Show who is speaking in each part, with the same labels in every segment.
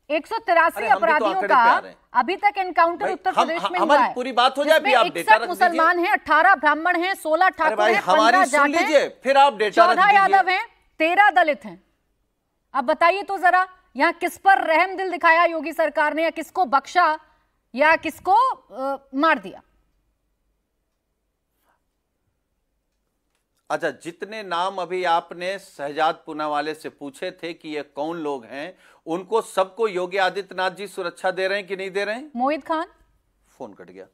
Speaker 1: 183
Speaker 2: अरे हम भी तो
Speaker 1: अपराधियों
Speaker 2: आंकड़े
Speaker 1: का
Speaker 2: पे आ रहे हैं।
Speaker 1: अभी तक एनकाउंटर उत्तर प्रदेश में हुआ
Speaker 2: हमारी
Speaker 1: है,
Speaker 2: पूरी बात हो जाए, अभी आप
Speaker 1: जिसमें
Speaker 2: डेटा
Speaker 1: 61
Speaker 2: रख दीजिए।
Speaker 1: मुसलमान हैं, 18 ब्राह्मण हैं, 16
Speaker 2: अरे
Speaker 1: ठाकुर
Speaker 2: भाई
Speaker 1: हैं,
Speaker 2: हमारी
Speaker 1: 15
Speaker 2: सुन
Speaker 1: जाट
Speaker 2: लीजिए,
Speaker 1: हैं,
Speaker 2: फिर आप डेटा रख
Speaker 1: 14 यादव
Speaker 2: दीजिए।
Speaker 1: हैं, 13 दलित हैं। अब बताइए तो जरा, यहां किस पर रहम दिल दिखाया योगी सरकार ने, या किसको बख्शा या किसको मार दिया?
Speaker 2: अच्छा, जितने नाम अभी आपने शहजाद पूनावाला से पूछे थे कि ये कौन लोग हैं, उनको सबको योगी आदित्यनाथ जी सुरक्षा दे रहे हैं कि नहीं दे रहे हैं?
Speaker 1: मोहित खान,
Speaker 2: फोन कट गया।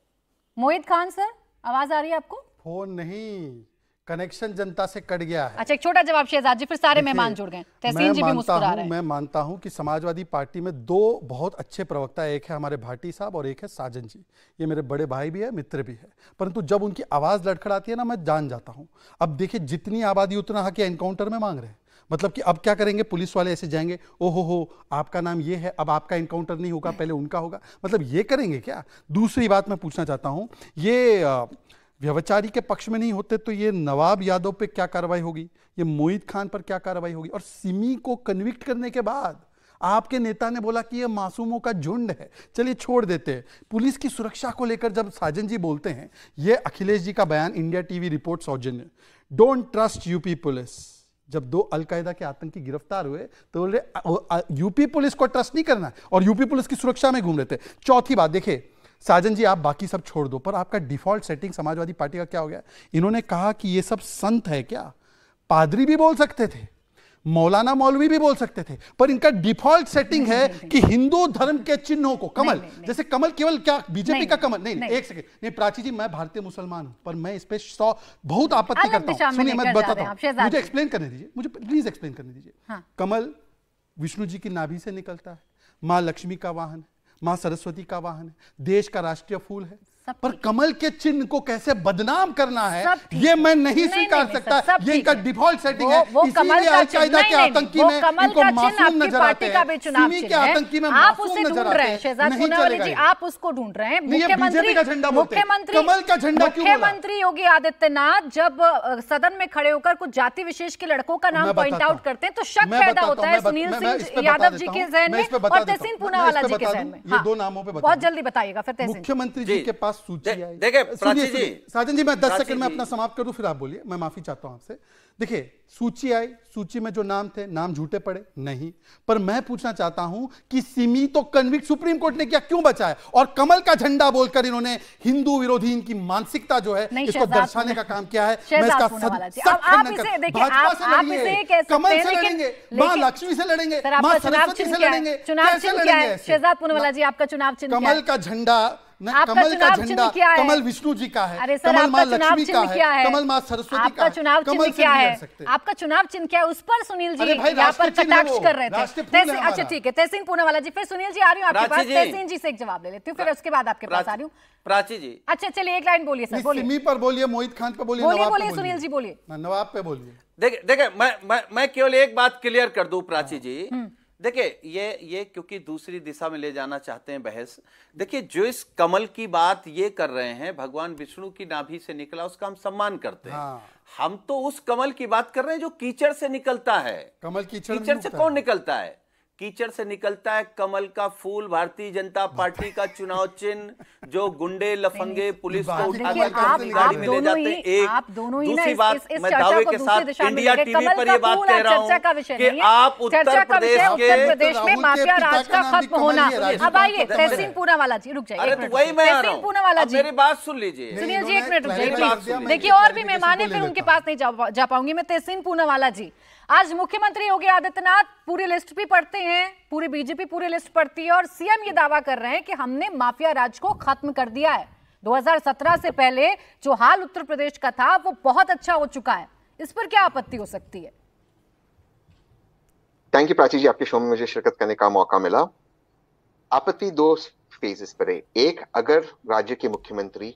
Speaker 1: मोहित खान सर, आवाज आ रही है आपको?
Speaker 3: फोन नहीं, कनेक्शन जनता से कट गया है।
Speaker 1: अच्छा, एक छोटा जवाब शहजाद जी, फिर सारे मेहमान जुड़ गए। तहसीन जी भी मुस्कुरा रहे हैं।
Speaker 3: मैं मानता हूं कि समाजवादी पार्टी में दो बहुत अच्छे प्रवक्ता, एक है हमारे भाटी साहब और एक है साजन जी। ये मेरे बड़े भाई भी है, मित्र भी है, परंतु जब उनकी आवाज लड़खड़ाती है ना, मैं जान जाता हूं। अब देखिए, जितनी आबादी उतना हक एनकाउंटर में मांग रहे हैं। मतलब कि अब क्या करेंगे, पुलिस वाले ऐसे जाएंगे, ओहो हो आपका नाम ये है, अब आपका एनकाउंटर नहीं होगा, पहले उनका होगा। मतलब ये करेंगे क्या? दूसरी बात मैं पूछना चाहता हूं, ये व्यभिचारी के पक्ष में नहीं होते तो ये नवाब यादव पे क्या कार्रवाई होगी, ये मोहित खान पर क्या कार्रवाई होगी? और सिमी को कन्विक्ट करने के बाद आपके नेता ने बोला कि ये मासूमों का झुंड है, चलिए छोड़ देते हैं। पुलिस की सुरक्षा को लेकर जब साजन जी बोलते हैं, ये अखिलेश जी का बयान इंडिया टीवी रिपोर्ट सौजन्य, डोंट ट्रस्ट यूपी पुलिस। जब 2 अलकायदा के आतंकी गिरफ्तार हुए तो बोल रहे यूपी पुलिस को ट्रस्ट नहीं करना, और यूपी पुलिस की सुरक्षा में घूम रहे थे। चौथी बात देखिए साजन जी, आप बाकी सब छोड़ दो, पर आपका डिफॉल्ट सेटिंग समाजवादी पार्टी का क्या हो गया? इन्होंने कहा कि ये सब संत है क्या? पादरी भी बोल सकते थे, मौलाना मौलवी भी बोल सकते थे, पर इनका डिफॉल्ट सेटिंग है कि हिंदू धर्म के चिन्हों को, कमल, जैसे कमल केवल क्या बीजेपी का कमल नहीं, एक सेकंड नहीं प्राची जी, मैं भारतीय मुसलमान हूं, पर मैं इस पे बहुत आपत्ति करता हूं। सुनिए, मैं बताता हूं, मुझे एक्सप्लेन करने दीजिए, मुझे प्लीज एक्सप्लेन करने दीजिए। कमल विष्णु जी की नाभि से निकलता है, मां लक्ष्मी का वाहन है, मां सरस्वती का वाहन है, देश का राष्ट्रीय फूल है, पर कमल के चिन्ह को कैसे बदनाम करना है, ये मैं नहीं स्वीकार सकता। ये इनका डिफॉल्ट सेटिंग है, इसीलिए अलकायदा के आतंकी में इनको मासूम नजर आते हैं, सिमी के आतंकी में मासूम नजर आते हैं। नहीं चलेगा,
Speaker 1: आप उसको ढूंढ रहे हैं।
Speaker 3: बीजेपी का झंडा बोलते हैं, कमल का झंडा क्यों बोला?
Speaker 1: मुख्यमंत्री योगी आदित्यनाथ जब सदन में खड़े होकर कुछ जाति विशेष के लड़कों का नाम पॉइंट आउट करते हैं तो शक पैदा होता है सुनील सिंह यादव जी के जहन में और तहसीन पूनावाला जी के जहन में।
Speaker 3: ये 2 नामों पे
Speaker 1: बहुत जल्दी बताइएगा। फिर तहसीन,
Speaker 3: मुख्यमंत्री जी के पास सूची आई।
Speaker 2: देखिए प्राची जी,
Speaker 3: साजन जी मैं 10 सेकंड में अपना समाप्त कर दूं, फिर आप बोलिए, मैं माफी चाहता हूं आपसे। देखिए सूची आई, सूची में जो नाम थे, नाम झूठे पड़े नहीं, पर मैं पूछना चाहता हूं कि सिमी तो कन्विक्ट सुप्रीम कोर्ट ने क्या क्यों बचाया, और कमल का झंडा बोलकर इन्होंने हिंदू विरोधी इनकी मानसिकता जो है इसको दर्शाने का काम किया है। मैं इसका भाजपा से लड़ेंगे, कमल से लड़ेंगे, मां लक्ष्मी से लड़ेंगे, मां सरस्वती से लड़ेंगे, कैसे लड़ेंगे?
Speaker 1: शहजाद पूनावाला जी, आपका चुनाव चिन्ह
Speaker 3: कमल का झंडा, कमल का झंडा कमल विष्णु जी का है, कमल मां लक्ष्मी का है, कमल मां सरस्वती का
Speaker 1: आपका चुनाव चिन्ह क्या है? आपका चुनाव चिन्ह क्या है? उस पर सुनील जी यहाँ पर कटाक्ष कर रहे थे। अच्छा ठीक है, तहसीन पूनावाला जी, फिर सुनील जी आ रही हूँ आपके पास, तहसीन जी से एक जवाब ले लेती हूँ, फिर उसके बाद आपके पास आ रही हूँ।
Speaker 2: प्राची जी,
Speaker 1: अच्छा चलिए एक लाइन बोलिए सर, बोलिए।
Speaker 3: सिमी पर बोलिए, मोहित खान पर बोलिए,
Speaker 1: बोलिए सुनील जी बोलिए,
Speaker 3: नवाब पे बोलिए।
Speaker 2: देखिए मैं केवल एक बात क्लियर कर दूं प्राची जी। देखिए ये क्योंकि दूसरी दिशा में ले जाना चाहते हैं बहस। देखिए जो इस कमल की बात ये कर रहे हैं, भगवान विष्णु की नाभि से निकला, उसका हम सम्मान करते हैं। हम तो उस कमल की बात कर रहे हैं जो कीचड़ से निकलता है।
Speaker 3: कमल
Speaker 2: कीचड़ से कौन निकलता है? कीचड़ से निकलता है कमल का फूल, भारतीय जनता पार्टी का चुनाव चिन्ह, जो गुंडे लफंगे पुलिस को उठाकर अपनी गाड़ी में ले जाते हैं। एक दूसरी बात, मैं दावे के साथ इंडिया टीवी पर यह बात कह रहा हूं कि आप उत्तर प्रदेश
Speaker 1: में माफिया राज का खत्म होना। अब आइए तहसीन पूनावाला जी, रुक जाइए,
Speaker 2: वही मैं आ रहा
Speaker 1: तहसीन पूनावाला जी,
Speaker 2: मेरी बात सुन लीजिए।
Speaker 1: सुनिए जी, एक मिनट रुक जाइए। देखिए और भी मेहमान है, फिर उनके पास नहीं जा पाऊंगी मैं। तहसीन पूनावाला जी, आज मुख्यमंत्री योगी आदित्यनाथ पूरी लिस्ट भी पढ़ते हैं, पूरी बीजेपी पूरी लिस्ट पढ़ती है, और सीएम ये दावा कर रहे हैं कि हमने माफिया राज को खत्म कर दिया है। 2017 से पहले जो हाल उत्तर प्रदेश का था वो बहुत अच्छा हो चुका है। इस पर क्या आपत्ति हो सकती है?
Speaker 4: थैंक यू प्राची जी, आपके शो में मुझे शिरकत करने का मौका मिला। आपत्ति 2 फेजेस पर है। एक, अगर राज्य के मुख्यमंत्री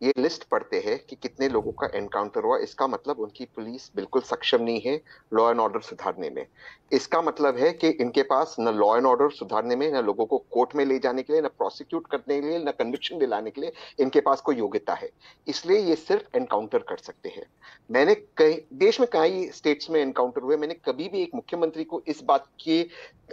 Speaker 4: ये लिस्ट पढ़ते हैं कि कितने लोगों का एनकाउंटर हुआ, इसका मतलब उनकी पुलिस बिल्कुल सक्षम नहीं है लॉ एंड ऑर्डर सुधारने में। इसका मतलब है कि इनके पास न लॉ एंड ऑर्डर सुधारने में, न लोगों को कोर्ट में ले जाने के लिए, न प्रोसिक्यूट करने के लिए, न कन्विक्शन दिलाने के लिए इनके पास कोई योग्यता है। इसलिए ये सिर्फ एनकाउंटर कर सकते हैं। मैंने कई देश में कई स्टेट्स में एनकाउंटर हुए, मैंने कभी भी एक मुख्यमंत्री को इस बात की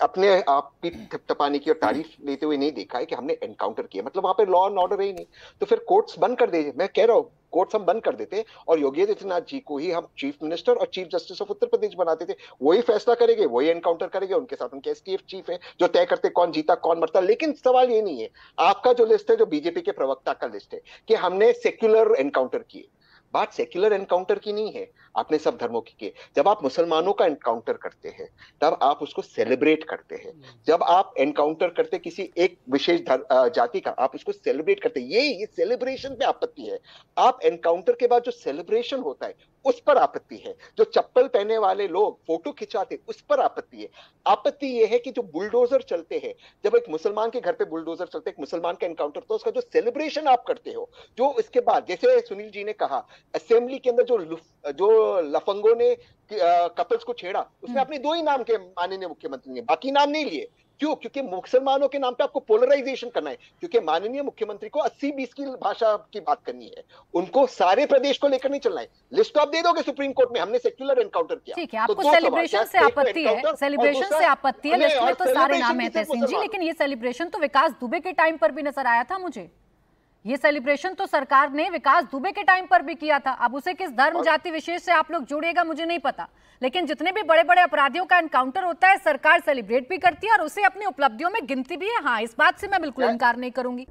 Speaker 4: अपने आप की थपथपाने की और तारीफ लेते हुए नहीं देखा है कि हमने एनकाउंटर किया, मतलब वहां पे लॉ एंड ऑर्डर है ही नहीं। तो फिर कोर्ट्स बंद कर दे, मैं कह रहा हूँ कोर्ट्स हम बंद कर देते और योगी आदित्यनाथ जी को ही हम चीफ मिनिस्टर और chief justice of Uttar Pradesh बनाते थे। वही फैसला करेंगे, वही एनकाउंटर करेंगे, उनके साथ उनके एसटीएफ चीफ है जो तय करते कौन जीता कौन मरता। लेकिन सवाल ये नहीं है, आपका जो लिस्ट है, जो बीजेपी के प्रवक्ता का लिस्ट है कि हमने सेक्युलर एनकाउंटर किए, बात सेक्युलर एनकाउंटर की नहीं है, आपने सब धर्मों की किए। जब आप मुसलमानों का एनकाउंटर करते हैं तब आप उसको सेलिब्रेट करते हैं। जब आप एनकाउंटर करते किसी एक विशेष जाति का, आप उसको सेलिब्रेट करते हैं। ये सेलिब्रेशन पे आपत्ति है। आप एनकाउंटर के बाद जो सेलिब्रेशन होता है उस पर आपत्ति है। जो चप्पल पहने वाले लोग फोटो खिंचाते उस पर आपत्ति है। आपत्ति यह है कि जो बुलडोजर चलते हैं, जब एक मुसलमान के घर पे बुलडोजर चलते, एक मुसलमान का एनकाउंटर, तो उसका जो सेलिब्रेशन आप करते हो, जो इसके बाद, जैसे सुनील जी ने कहा, असेंबली के अंदर जो लफंगों ने कपल्स को छेड़ा, उसमें अपने दो ही नाम के माननीय मुख्यमंत्री ने, बाकी नाम नहीं लिए। क्यों? क्योंकि मुसलमानों के नाम पे आपको पोलराइजेशन करना है, क्योंकि माननीय मुख्यमंत्री को 80-20 की भाषा की बात करनी है, उनको सारे प्रदेश को लेकर नहीं चलना है। लिस्ट तो आप दे दोगे सुप्रीम कोर्ट में, हमने सेक्युलर एनकाउंटर किया।
Speaker 1: ठीक है, आपको सेलिब्रेशन से आपत्ति है, सेलिब्रेशन से आपत्ति है, लिस्ट में तो सारे नाम है तहसीन जी, लेकिन ये सेलिब्रेशन तो विकास दुबे के टाइम पर भी नजर आया था मुझे। ये सेलिब्रेशन तो सरकार ने विकास दुबे के टाइम पर भी किया था। अब उसे किस धर्म जाति विशेष से आप लोग जोड़िएगा मुझे नहीं पता, लेकिन जितने भी बड़े बड़े अपराधियों का एनकाउंटर होता है सरकार सेलिब्रेट भी करती है और उसे अपनी उपलब्धियों में गिनती भी है। हाँ, इस बात से मैं बिल्कुल इनकार नहीं करूंगी।